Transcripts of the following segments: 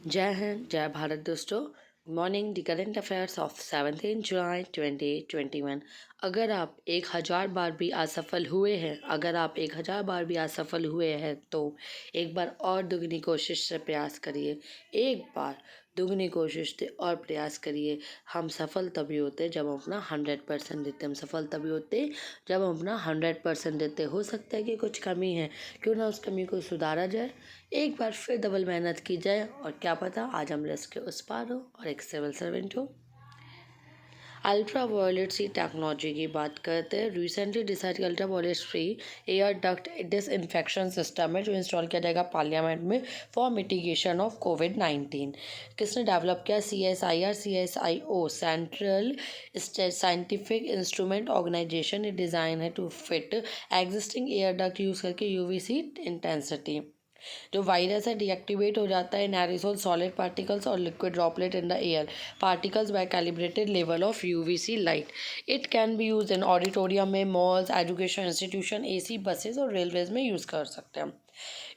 जय हिंद, जय भारत दोस्तों। Morning the current affairs of 17 जुलाई 2021। अगर आप 1000 बार भी असफल हुए हैं तो एक बार और दुगनी कोशिश से प्रयास करिए। एक बार दुगनी कोशिश से और प्रयास करिए। हम सफल तभी होते जब हम अपना 100% देते। हम सफल तभी होते जब हम अपना 100% देते। हो सकता है कि कुछ कमी है, क्यों ना उस कमी को सुधारा जाए। एक बार फिर डबल मेहनत की जाए और क्या पता आज हम रिस्क के उस पार हो और एक सिविल सर्वेंट हो। अल्ट्रा वायलेट सी टेक्नोलॉजी की बात करते हैं। Recently decide ultraviolet free air duct disinfection system है जो इंस्टॉल किया जाएगा पार्लियामेंट में फॉर मिटिगेशन ऑफ कोविड-19। किसने डेवलप किया? CSIR central scientific instrument organisation. ये डिज़ाइन है to fit existing air duct use करके UVC इंटेंसिटी। जो वायरस है डीएक्टिवेट हो जाता है इन एरोसोल सॉलिड पार्टिकल्स और liquid droplet in the air particles by calibrated level of UVC light. It can be use in auditorium में, malls, education institution, AC buses और railways में use कर सकते हैं।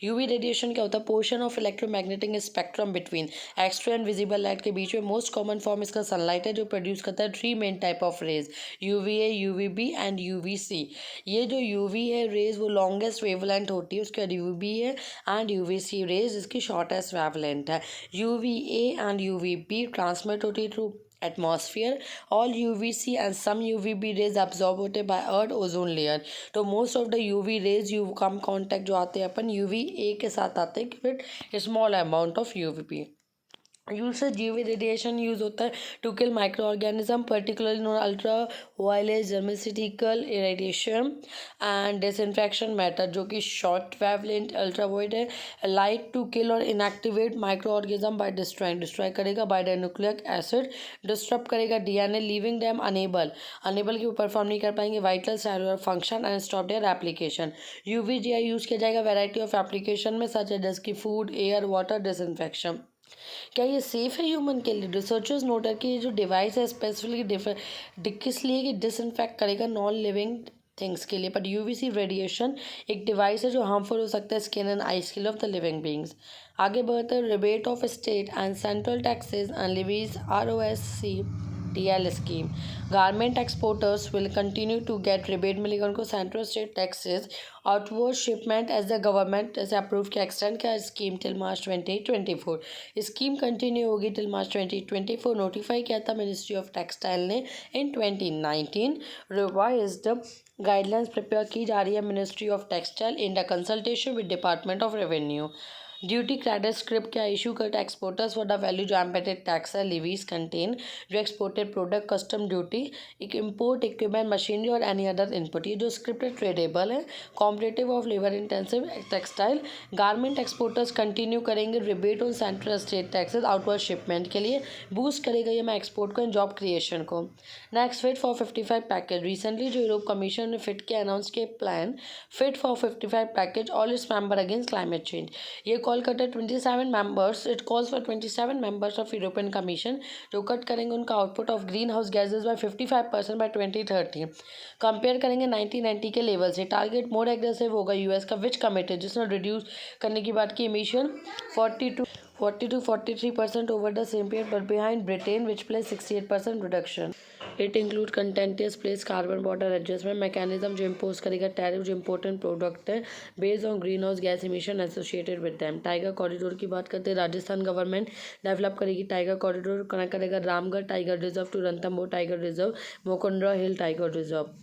यूवी रेडिएशन क्या होता है? Portion of electromagnetic spectrum between extra and visible light के बीच में मोस्ट कॉमन फॉर्म इसका सनलाइट है जो प्रोड्यूस करता है 3 main type of rays, UVA, UVB and UVC। ये जो UV है रेज वो लॉन्गेस्ट वेवलेंथ होती है, उसके बाद UVB है एंड UVC रेज इसकी शॉर्टेस्ट वेवलेंथ है। UVA एंड UVB ट्रांसमिट होती है through atmosphere. All UVC and some UVB rays absorbed by earth ozone layer. तो most of the UV rays you come contact जो आते हैं अपन UVA के साथ आते हैं फिर small amount of UVB। Usage UV radiation use होता है to kill microorganism particularly non ultraviolet germicidal radiation and disinfection matter जो कि शॉर्ट वेवलेंथ अल्ट्रा वाइड है। लाइट टू किल और inactivate microorganism by destroy करेगा by the nucleic acid, disturb करेगा DNA leaving them unable की perform नहीं कर पाएंगे vital cellular function and stop their application. UVGI use किया जाएगा वैरायटी ऑफ एप्लीकेशन में सच एज की फूड, एयर, वाटर, डिसइंफेक्शन। क्या ये सेफ़ है ह्यूमन के लिए? रिसर्चर्स नोट है कि ये जो डिवाइस है स्पेसिफिकली किस लिए कि डिसइंफेक्ट करेगा नॉन लिविंग थिंग्स के लिए। बट UVC रेडिएशन एक डिवाइस है जो हार्मफुल हो सकता है स्किन एंड आइज के लिए ऑफ द लिविंग बींग्स। आगे बढ़ते हैं। Rebate of state and central taxes and levies ROSC DL scheme. Garment exporters will continue to get rebate मिलेगा उनको central state taxes outward shipment as the government ऐसे approve किया extend किया scheme till March 2024। Scheme continue होगी till March 2024। Notify किया था ministry of textile ने इन 2019। Revised guidelines prepare की जा रही है ministry of textile in the consultation with department of revenue. Duty credit script क्या इशू करता है एक्सपोर्टर्स फॉर द वैल्यू जो एम्बेडेड टैक्स है लिवीज कंटेन जो एक्सपोर्टेड प्रोडक्ट कस्टम ड्यूटी एक इम्पोर्ट इक्विपमेंट मशीनरी और एनी अदर इनपुट। ये जो स्क्रिप्ट है ट्रेडेबल है, competitive of labour intensive textile. Garment exporters continue करेंगे rebate on central state taxes outward shipment के लिए बूस्ट करेगा ये मैं एक्सपोर्ट को एंड जॉब क्रिएशन को। Next fit for 55 package. Recently जो यूरोप कमीशन ने फिट के अनाउंस के plan fit for 55 package all its member against climate change. ये कॉल करते हैं 27 members. It calls for 27 members of European commission जो cut करेंगे उनका output of greenhouse gases by 55% by 2030। Compare करेंगे 1990 के लेवल से। टारगेट मोर एग्रेसिव होगा US का विच कमिटेड जिसने रिड्यूस करने की बात की emission 40 to 43% over the same period but behind Britain which plays 68% reduction. It include continuous place carbon border adjustment mechanism जो इम्पोज करेगा टैरिफ जो इम्पोर्टेंट प्रोडक्ट है based on greenhouse gas emission associated with them. Tiger corridor की बात करते हैं। Rajasthan government develop करेगी tiger corridor connect करेगा Ramgarh tiger reserve to Ranthambore tiger reserve, Mukundra hill tiger reserve.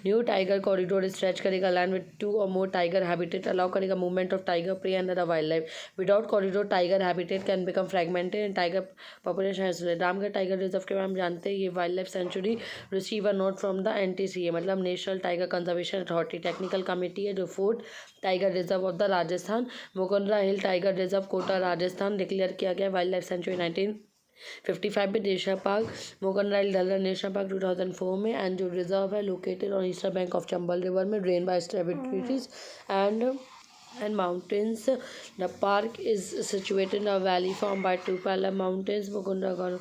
New tiger corridor stretch करेगा land with 2 और more tiger habitat allow करेगा movement of tiger prey and other wildlife. Without corridor tiger habitat can become fragmented and tiger population isolated. Ramgarh tiger reserve के बारे में जानते हैं। ये wildlife sanctuary receive a note from the NTCA मतलब national tiger conservation authority technical committee है जो 4th tiger reserve of the Rajasthan. Mukundra hill tiger reserve Kota Rajasthan declare किया गया वाइल्ड लाइफ सेंचुरी 1955 में। नेशनल पार्क मुकुंदरा हिल दलदल नेशनल पार्क 2004 में and जो reserve है located on eastern bank of Chambal river में drain by tributaries and mountains. The park is situated in a valley formed by 2 parallel mountains. Mukundra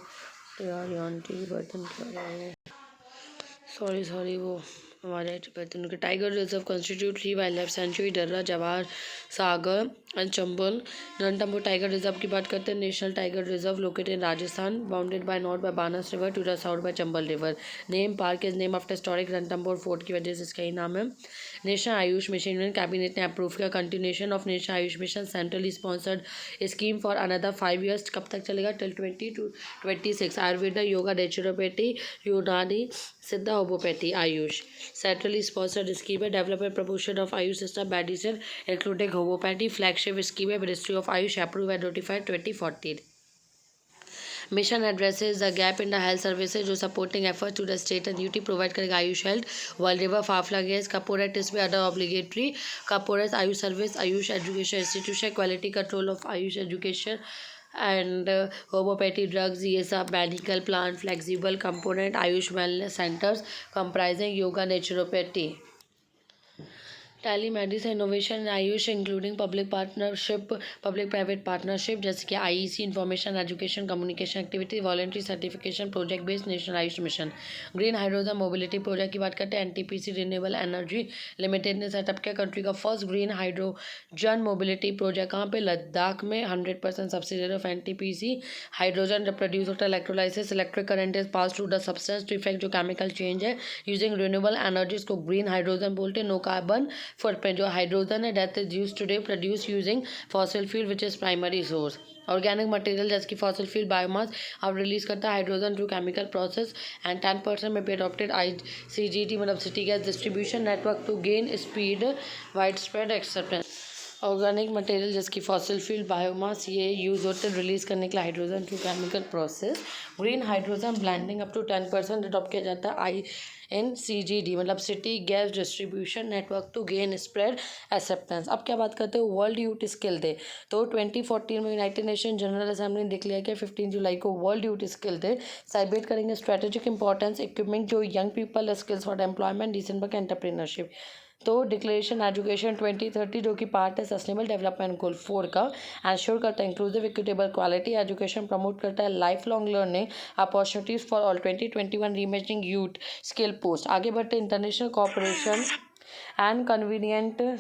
sorry वो हमारे करते हैं tiger reserve constitute 3 wildlife sanctuary Darrah Jawahar Sagar and Chambal. Ranthambore tiger reserve की बात करते हैं national tiger reserve located in Rajasthan bounded by north by Banas river to the south by Chambal river. Name park is name after historic Ranthambore fort की वजह से इसका ही नाम है। National Ayush mission union cabinet ने अप्रूव किया continuation of national Ayush mission centrally sponsored scheme for another 5 years। कब तक चलेगा? Till 2026। Ayurveda yoga naturopathy Unani Siddha homoeopathy Ayush centrally sponsored scheme है। Development promotion of Ayush system medicine including homoeopathy flagship scheme है। Ministry of Ayush approve and notified 2014। Mission addresses the gap in the health services जो supporting effort to the state and UT provide करेगा Ayush health. वर्ल्ड रिवर फाफला गैस कपोरेट इसमें other obligatory कपोरेट Ayush service Ayush education institution quality control of Ayush education and homoeopathy drugs ये सब medical plant flexible component Ayush wellness centres comprising yoga naturopathy telemedicine innovation Ayush including public partnership public private partnership जैसे कि IEC information education communication activity voluntary certification project based national Ayush mission. Green hydrogen mobility project की बात करते हैं NTPC renewable energy limited ने setup किया country का first green hydrogen mobility project कहाँ पे? लद्दाख में। 100% सब्सिडरी ऑफ एनटीपीसी हाइड्रोजन जब प्रोड्यूस होता है electrolysis electric current is pass through the substance to effect जो केमिकल चेंज है यूजिंग रिन्यूएबल एनर्जी को ग्रीन हाइड्रोजन बोलते हैं। नो कार्बन फुटप्रिंट जो हाइड्रोजन है that is used today produce using fossil fuel which is primary source. Organic material जैसे कि fossil fuel biomass अब रिलीज करता है hydrogen through chemical process and 10% में बी अडॉप्टेड ICGT मतलब city gas distribution network to gain speed wide spread acceptance. Organic material जैसे कि fossil fuel biomass ये यूज़ होते हैं रिलीज करने के लिए hydrogen through chemical process. Green hydrogen blending up to 10% adopt किया जाता है INCGD मतलब city gas distribution network to gain spread acceptance. अब क्या बात करते हैं वर्ल्ड यूथ स्किल डे। तो 2014 में यूनाइटेड नेशन जनरल असेंबली ने डिक्लेयर किया 15 जुलाई को World Youth Skill Day celebrate करेंगे। स्ट्रेटेजिक इंपॉर्टेंस इक्विपमेंट जो young people skills for employment decent work entrepreneurship. तो डिक्लेरेशन एजुकेशन 2030 जो कि पार्ट है सस्टेनेबल डेवलपमेंट गोल 4 का एंश्योर करता है inclusive equitable quality education promote करता है life long learning opportunities for all 2021 reimagining youth skill post. आगे बढ़ते international cooperation and convenient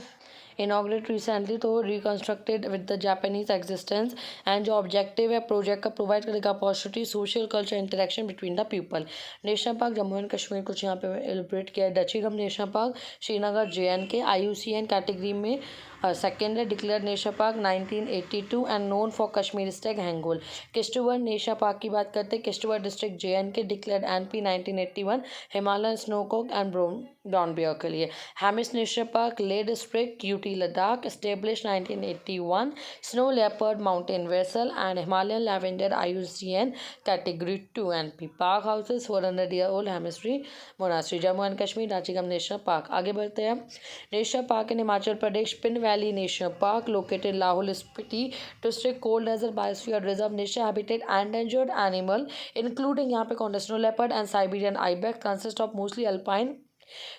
inaugurate recently तो reconstructed with the Japanese existence and जो objective है प्रोजेक्ट का प्रोवाइड करेगा opportunity social culture interaction between the people. National park Jammu and Kashmir कुछ यहाँ पे एलिब्रेट किया है। Dachigam national park Srinagar JNK IUCN category में सेकेंड है। Declare national park 1982 and known for Kashmir stag hangul. Kishtwar national park की बात करते हैं Kishtwar district JNK declared NP 1981 Himalayan snowcock and brown bear के लिए। Hemis national park Leh district UT Ladakh establish 1981 snow leopard mountain weasel and Himalayan lavender IUCN category 2 NP। Park houses 400 year old हेमिस्ट्री monastery Jammu and Kashmir रांचीगम national park. आगे बढ़ते हैं national park इन Himachal Pradesh Pin valley national park located Lahaul Spiti district cold desert biosphere reserve national habitat endangered animal including यहाँ पे कौन snow leopard and Siberian ibex consist of mostly alpine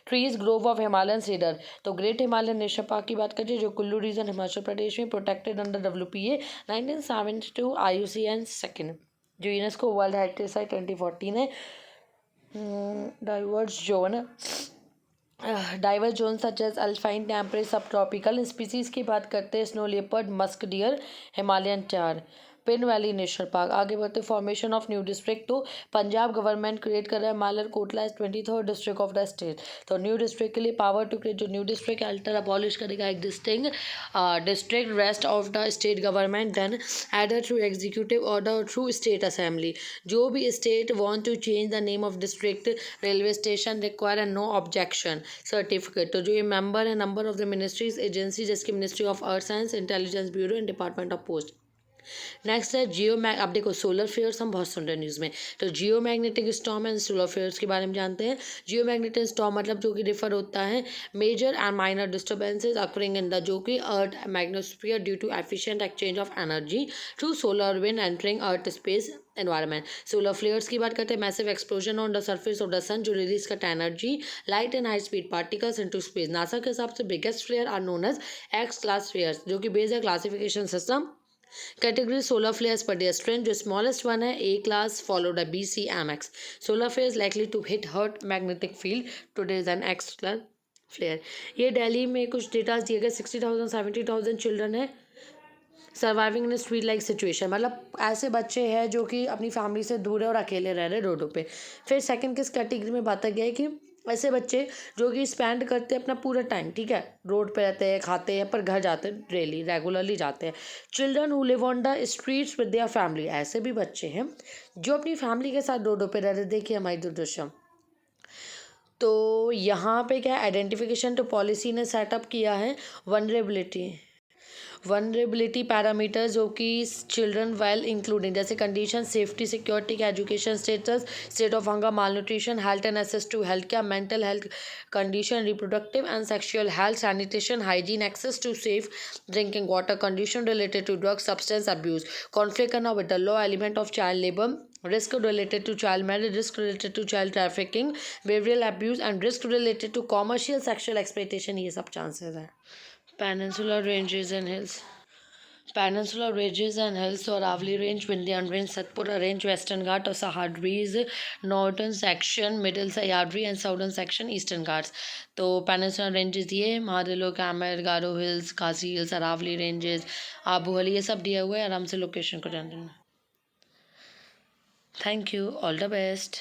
trees grove of Himalayan cedar. तो great Himalayan national park की बात करिए जो Kullu region Himachal Pradesh में protected under WPA 1972 IUCN second जो यूनेस्को वर्ल्ड हेरिटेज साइट 2014 है। Diverse zone such as alpine temperate सब tropical species की बात करते हैं snow leopard musk deer Himalayan चार पिन वैली नेशनल पार्क। आगे बढ़ते फॉर्मेशन ऑफ न्यू डिस्ट्रिक्ट तो पंजाब गवर्नमेंट क्रिएट कर रहा है Malerkotla 23rd district of the state. तो न्यू डिस्ट्रिक्ट के लिए पावर टू क्रिएट जो न्यू डिस्ट्रिक्ट अल्टर अबॉलिश करेगा existing district rest of the state government then either through executive order through state assembly. जो भी state want to change the name of district railway station require and no objection certificate. तो जो ये member है number of the ministries agency जैसे कि ministry of earth science intelligence bureau and department of post. Next है जियो mag. अब देखो solar fears हम बहुत सुन रहे हैं न्यूज़ में तो geo magnetic storm and solar flares के बारे में जानते हैं। जियो मैग्नेटिक स्टॉर्म मतलब जो कि रिफर होता है major and minor disturbances occurring in the जो कि earth magnetosphere due to efficient exchange of energy through solar wind entering earth space environment. Solar flares की बात करते हैं massive explosion on the surface of the sun जो release करता है energy light and high speed particles into space. NASA के हिसाब से biggest flare are known as X class flares जो कि बेस्ड है classification system category solar flares pedestrian जो स्मॉलेस्ट वन है A class followed by B C MX. Solar flare is likely to hit Earth magnetic field. Today is an X flare. ये दिल्ली में कुछ datas दिए गए 60,000 70,000 children है surviving in street like situation, मतलब ऐसे बच्चे हैं जो कि अपनी फैमिली से दूर है और अकेले रह रहे हैं रोडों पे। फिर सेकंड किस कैटेगरी में बात गया है कि ऐसे बच्चे जो कि स्पेंड करते हैं अपना पूरा टाइम, ठीक है, रोड पे रहते हैं, खाते हैं, पर घर जाते हैं, डेली रेगुलरली जाते हैं। Children who live on the streets with their family, ऐसे भी बच्चे हैं जो अपनी फैमिली के साथ रोडों पे रह रहे। देखिए हमारी दुर्दशा। तो यहाँ पे क्या आइडेंटिफिकेशन तो पॉलिसी ने सेटअप किया है वनरेबिलिटी पैरामीटर्स जो कि चिल्ड्रन वेल इंक्लूडिंग जैसे कंडीशन सेफ्टी सिक्योरिटी का education status state of hunger malnutrition health and access to health care mental health condition reproductive and sexual health sanitation hygiene access to safe drinking water condition related to drugs substance abuse conflict करना with the law element of child labour risk related to child marriage, risk related to child trafficking, behavioral abuse and risk related to commercial sexual exploitation, ये सब chances हैं। Peninsular ranges and hills. Peninsular ranges and hills और Aravali range, Vindhyan range, Satpura range, Western Ghat और Sahyadris, Northern section, Middle Sahyadri and Southern section, Eastern Ghats। तो Peninsular ranges ये महादेलो, कैमर, गारो hills, खासी hills, Aravalli ranges, Abu हली, ये सब दिया हुआ है, आराम से लोकेशन को जान लेना। Thank you. All the best.